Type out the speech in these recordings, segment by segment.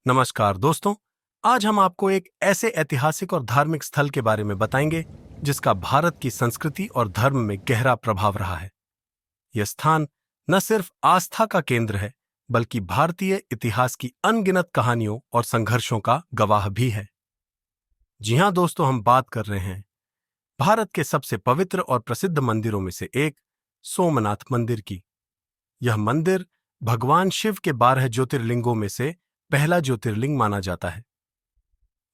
नमस्कार दोस्तों। आज हम आपको एक ऐसे ऐतिहासिक और धार्मिक स्थल के बारे में बताएंगे जिसका भारत की संस्कृति और धर्म में गहरा प्रभाव रहा है। यह स्थान न सिर्फ आस्था का केंद्र है, बल्कि भारतीय इतिहास की अनगिनत कहानियों और संघर्षों का गवाह भी है। जी हां दोस्तों, हम बात कर रहे हैं भारत के सबसे पवित्र और प्रसिद्ध मंदिरों में से एक सोमनाथ मंदिर की। यह मंदिर भगवान शिव के 12 ज्योतिर्लिंगों में से पहला ज्योतिर्लिंग माना जाता है।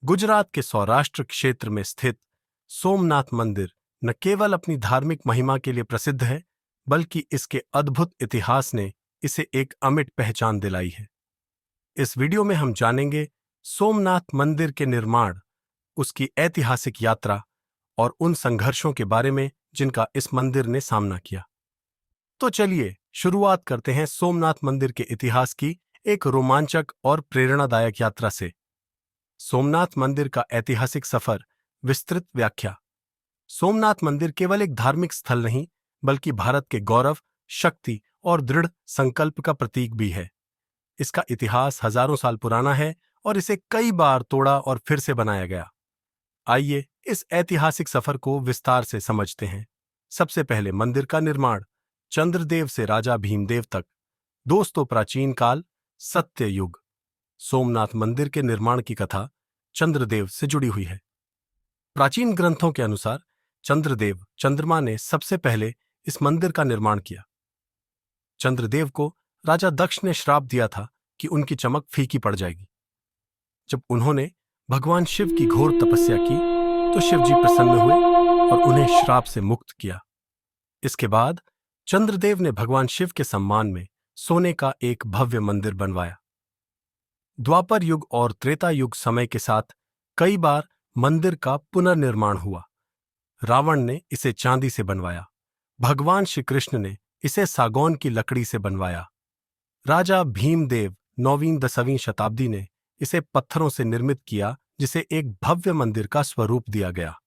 गुजरात के सौराष्ट्र क्षेत्र में स्थित सोमनाथ मंदिर न केवल अपनी धार्मिक महिमा के लिए प्रसिद्ध है, बल्कि इसके अद्भुत इतिहास ने इसे एक अमिट पहचान दिलाई है। इस वीडियो में हम जानेंगे सोमनाथ मंदिर के निर्माण, उसकी ऐतिहासिक यात्रा और उन संघर्षों के बारे में जिनका इस मंदिर ने सामना किया। तो चलिए शुरुआत करते हैं सोमनाथ मंदिर के इतिहास की एक रोमांचक और प्रेरणादायक यात्रा से। सोमनाथ मंदिर का ऐतिहासिक सफर, विस्तृत व्याख्या। सोमनाथ मंदिर केवल एक धार्मिक स्थल नहीं, बल्कि भारत के गौरव, शक्ति और दृढ़ संकल्प का प्रतीक भी है। इसका इतिहास हजारों साल पुराना है और इसे कई बार तोड़ा और फिर से बनाया गया। आइए इस ऐतिहासिक सफर को विस्तार से समझते हैं। सबसे पहले मंदिर का निर्माण, चंद्रदेव से राजा भीमदेव तक। दोस्तों, प्राचीन काल, सत्य युग। सोमनाथ मंदिर के निर्माण की कथा चंद्रदेव से जुड़ी हुई है। प्राचीन ग्रंथों के अनुसार चंद्रदेव, चंद्रमा ने सबसे पहले इस मंदिर का निर्माण किया। चंद्रदेव को राजा दक्ष ने श्राप दिया था कि उनकी चमक फीकी पड़ जाएगी। जब उन्होंने भगवान शिव की घोर तपस्या की, तो शिवजी प्रसन्न हुए और उन्हें श्राप से मुक्त किया। इसके बाद चंद्रदेव ने भगवान शिव के सम्मान में सोने का एक भव्य मंदिर बनवाया। द्वापर युग और त्रेता युग समय के साथ कई बार मंदिर का पुनर्निर्माण हुआ। रावण ने इसे चांदी से बनवाया। भगवान श्री कृष्ण ने इसे सागौन की लकड़ी से बनवाया। राजा भीमदेव 9वीं-10वीं शताब्दी ने इसे पत्थरों से निर्मित किया, जिसे एक भव्य मंदिर का स्वरूप दिया गया।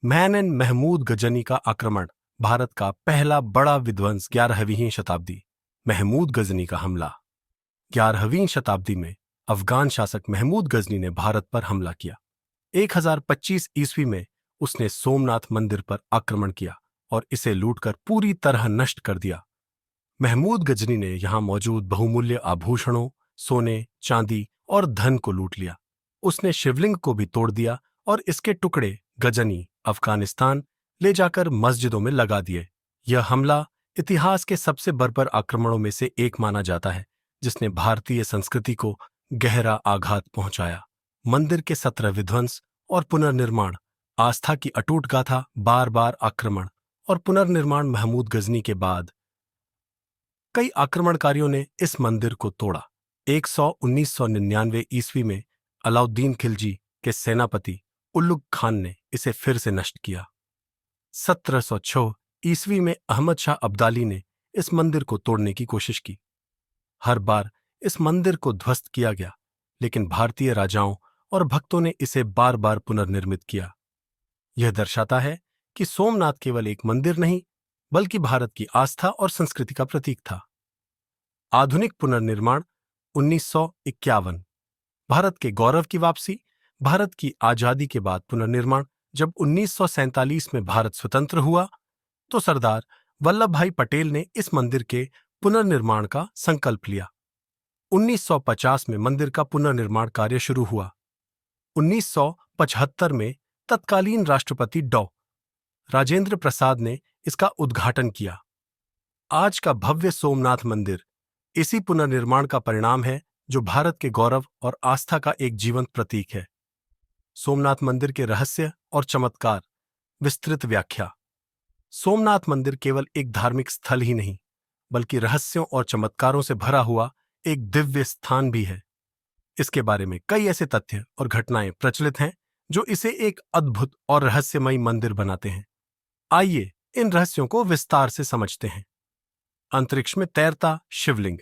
महनन महमूद गजनी का आक्रमण, भारत का पहला बड़ा विध्वंस। 11वीं शताब्दी, महमूद गजनी का हमला। 11वीं शताब्दी में अफगान शासक महमूद गजनी ने भारत पर हमला किया। 1025 ईस्वी में उसने सोमनाथ मंदिर पर आक्रमण किया और इसे लूटकर पूरी तरह नष्ट कर दिया। महमूद गजनी ने यहां मौजूद बहुमूल्य आभूषणों, सोने, चांदी और धन को लूट लिया। उसने शिवलिंग को भी तोड़ दिया और इसके टुकड़े गजनी अफगानिस्तान ले जाकर मस्जिदों में लगा दिए। यह हमला इतिहास के सबसे बर्बर आक्रमणों में से एक माना जाता है, जिसने भारतीय संस्कृति को गहरा आघात पहुंचाया। मंदिर के 17 विध्वंस और पुनर्निर्माण, आस्था की अटूट गाथा, बार बार आक्रमण और पुनर्निर्माण। महमूद गजनी के बाद कई आक्रमणकारियों ने इस मंदिर को तोड़ा। 1999 ईस्वी में अलाउद्दीन खिलजी के सेनापति उल्लुग खान ने इसे फिर से नष्ट किया। 1706 ईस्वी में अहमद शाह अब्दाली ने इस मंदिर को तोड़ने की कोशिश की। हर बार इस मंदिर को ध्वस्त किया गया, लेकिन भारतीय राजाओं और भक्तों ने इसे बार बार पुनर्निर्मित किया। यह दर्शाता है कि सोमनाथ केवल एक मंदिर नहीं, बल्कि भारत की आस्था और संस्कृति का प्रतीक था। आधुनिक पुनर्निर्माण 1951, भारत के गौरव की वापसी। भारत की आजादी के बाद पुनर्निर्माण। जब 1947 में भारत स्वतंत्र हुआ, तो सरदार वल्लभ भाई पटेल ने इस मंदिर के पुनर्निर्माण का संकल्प लिया। 1950 में मंदिर का पुनर्निर्माण कार्य शुरू हुआ। 1975 में तत्कालीन राष्ट्रपति डॉ. राजेंद्र प्रसाद ने इसका उद्घाटन किया। आज का भव्य सोमनाथ मंदिर इसी पुनर्निर्माण का परिणाम है, जो भारत के गौरव और आस्था का एक जीवंत प्रतीक है। सोमनाथ मंदिर के रहस्य और चमत्कार, विस्तृत व्याख्या। सोमनाथ मंदिर केवल एक धार्मिक स्थल ही नहीं, बल्कि रहस्यों और चमत्कारों से भरा हुआ एक दिव्य स्थान भी है। इसके बारे में कई ऐसे तथ्य और घटनाएं प्रचलित हैं जो इसे एक अद्भुत और रहस्यमयी मंदिर बनाते हैं। आइए इन रहस्यों को विस्तार से समझते हैं। अंतरिक्ष में तैरता शिवलिंग,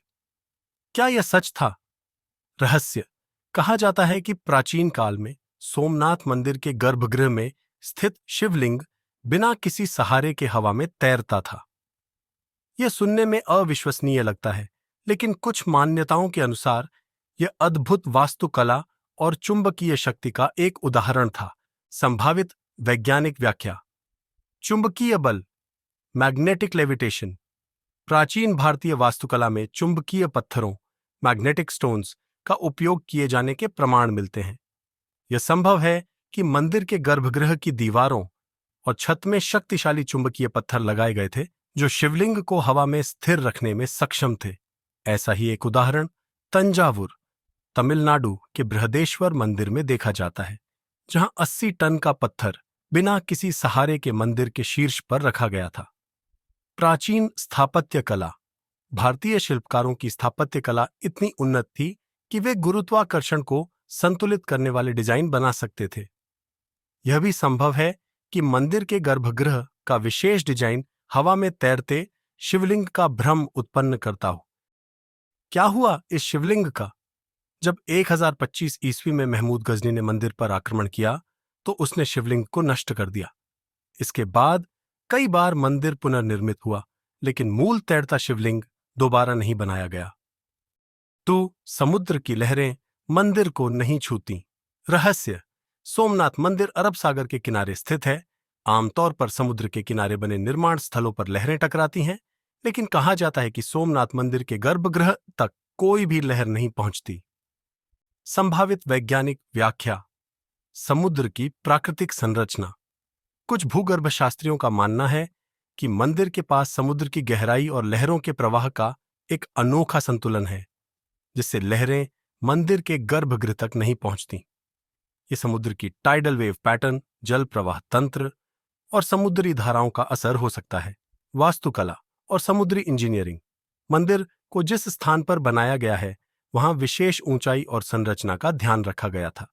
क्या यह सच था? रहस्य, कहा जाता है कि प्राचीन काल में सोमनाथ मंदिर के गर्भगृह में स्थित शिवलिंग बिना किसी सहारे के हवा में तैरता था। यह सुनने में अविश्वसनीय लगता है, लेकिन कुछ मान्यताओं के अनुसार यह अद्भुत वास्तुकला और चुंबकीय शक्ति का एक उदाहरण था। संभावित वैज्ञानिक व्याख्या। चुंबकीय बल, मैग्नेटिक लेविटेशन। प्राचीन भारतीय वास्तुकला में चुंबकीय पत्थरों, मैग्नेटिक स्टोन्स का उपयोग किए जाने के प्रमाण मिलते हैं। यह संभव है कि मंदिर के गर्भगृह की दीवारों और छत में शक्तिशाली चुंबकीय पत्थर लगाए गए थे जो शिवलिंग को हवा में स्थिर रखने में सक्षम थे। ऐसा ही एक उदाहरण तंजावुर, तमिलनाडु के बृहदेश्वर मंदिर में देखा जाता है, जहां 80 टन का पत्थर बिना किसी सहारे के मंदिर के शीर्ष पर रखा गया था। प्राचीन स्थापत्य कला। भारतीय शिल्पकारों की स्थापत्य कला इतनी उन्नत थी कि वे गुरुत्वाकर्षण को संतुलित करने वाले डिजाइन बना सकते थे। यह भी संभव है कि मंदिर के गर्भगृह का विशेष डिजाइन हवा में तैरते शिवलिंग का भ्रम उत्पन्न करता हो। क्या हुआ इस शिवलिंग का? जब 1025 ईस्वी में महमूद गजनी ने मंदिर पर आक्रमण किया तो उसने शिवलिंग को नष्ट कर दिया। इसके बाद कई बार मंदिर पुनर्निर्मित हुआ, लेकिन मूल तैरता शिवलिंग दोबारा नहीं बनाया गया। तो समुद्र की लहरें मंदिर को नहीं छूती। रहस्य। सोमनाथ मंदिर अरब सागर के किनारे स्थित है। आमतौर पर समुद्र के किनारे बने निर्माण स्थलों पर लहरें टकराती हैं, लेकिन कहा जाता है कि सोमनाथ मंदिर के गर्भगृह तक कोई भी लहर नहीं पहुंचती। संभावित वैज्ञानिक व्याख्या। समुद्र की प्राकृतिक संरचना। कुछ भूगर्भशास्त्रियों का मानना है कि मंदिर के पास समुद्र की गहराई और लहरों के प्रवाह का एक अनोखा संतुलन है, जिससे लहरें मंदिर के गर्भगृह तक नहीं पहुंचती। ये समुद्र की टाइडल वेव पैटर्न, जल प्रवाह तंत्र और समुद्री धाराओं का असर हो सकता है। वास्तुकला और समुद्री इंजीनियरिंग। मंदिर को जिस स्थान पर बनाया गया है वहां विशेष ऊंचाई और संरचना का ध्यान रखा गया था,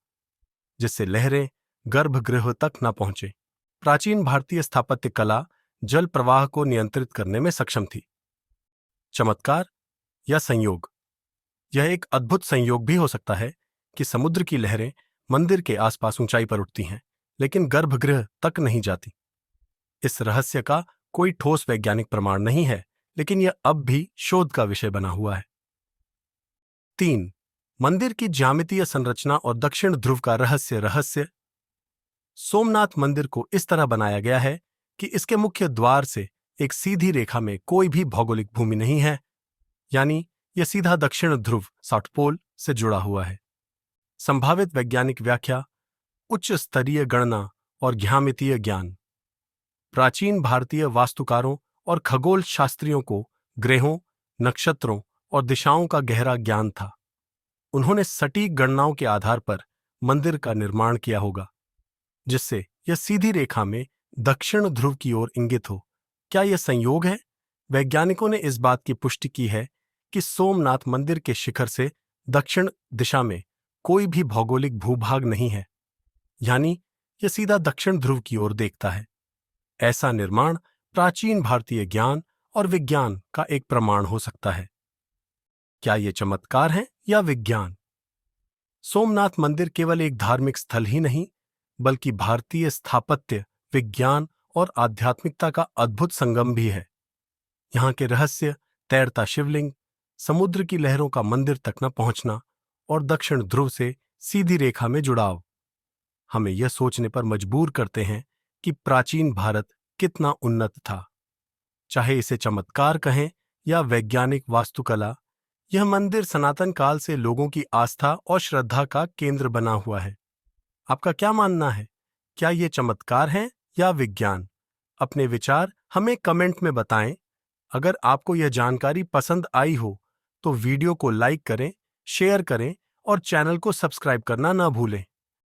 जिससे लहरें गर्भगृह तक न पहुंचे। प्राचीन भारतीय स्थापत्य कला जल प्रवाह को नियंत्रित करने में सक्षम थी। चमत्कार या संयोग। यह एक अद्भुत संयोग भी हो सकता है कि समुद्र की लहरें मंदिर के आसपास ऊंचाई पर उठती हैं, लेकिन गर्भगृह तक नहीं जाती। इस रहस्य का कोई ठोस वैज्ञानिक प्रमाण नहीं है, लेकिन यह अब भी शोध का विषय बना हुआ है। 3. मंदिर की ज्यामितीय संरचना और दक्षिण ध्रुव का रहस्य। सोमनाथ मंदिर को इस तरह बनाया गया है कि इसके मुख्य द्वार से एक सीधी रेखा में कोई भी भौगोलिक भूमि नहीं है, यानी यह सीधा दक्षिण ध्रुव साउथ पोल से जुड़ा हुआ है। संभावित वैज्ञानिक व्याख्या। उच्च स्तरीय गणना और ज्यामितीय ज्ञान। प्राचीन भारतीय वास्तुकारों और खगोल शास्त्रियों को ग्रहों, नक्षत्रों और दिशाओं का गहरा ज्ञान था। उन्होंने सटीक गणनाओं के आधार पर मंदिर का निर्माण किया होगा, जिससे यह सीधी रेखा में दक्षिण ध्रुव की ओर इंगित हो। क्या यह संयोग है? वैज्ञानिकों ने इस बात की पुष्टि की है कि सोमनाथ मंदिर के शिखर से दक्षिण दिशा में कोई भी भौगोलिक भूभाग नहीं है, यानी यह सीधा दक्षिण ध्रुव की ओर देखता है। ऐसा निर्माण प्राचीन भारतीय ज्ञान और विज्ञान का एक प्रमाण हो सकता है। क्या ये चमत्कार है या विज्ञान? सोमनाथ मंदिर केवल एक धार्मिक स्थल ही नहीं, बल्कि भारतीय स्थापत्य, विज्ञान और आध्यात्मिकता का अद्भुत संगम भी है। यहाँ के रहस्य, तैरता शिवलिंग, समुद्र की लहरों का मंदिर तक न पहुंचना और दक्षिण ध्रुव से सीधी रेखा में जुड़ाव, हमें यह सोचने पर मजबूर करते हैं कि प्राचीन भारत कितना उन्नत था। चाहे इसे चमत्कार कहें या वैज्ञानिक वास्तुकला, यह मंदिर सनातन काल से लोगों की आस्था और श्रद्धा का केंद्र बना हुआ है। आपका क्या मानना है? क्या ये चमत्कार है या विज्ञान? अपने विचार हमें कमेंट में बताएं। अगर आपको यह जानकारी पसंद आई हो तो वीडियो को लाइक करें, शेयर करें और चैनल को सब्सक्राइब करना न भूलें।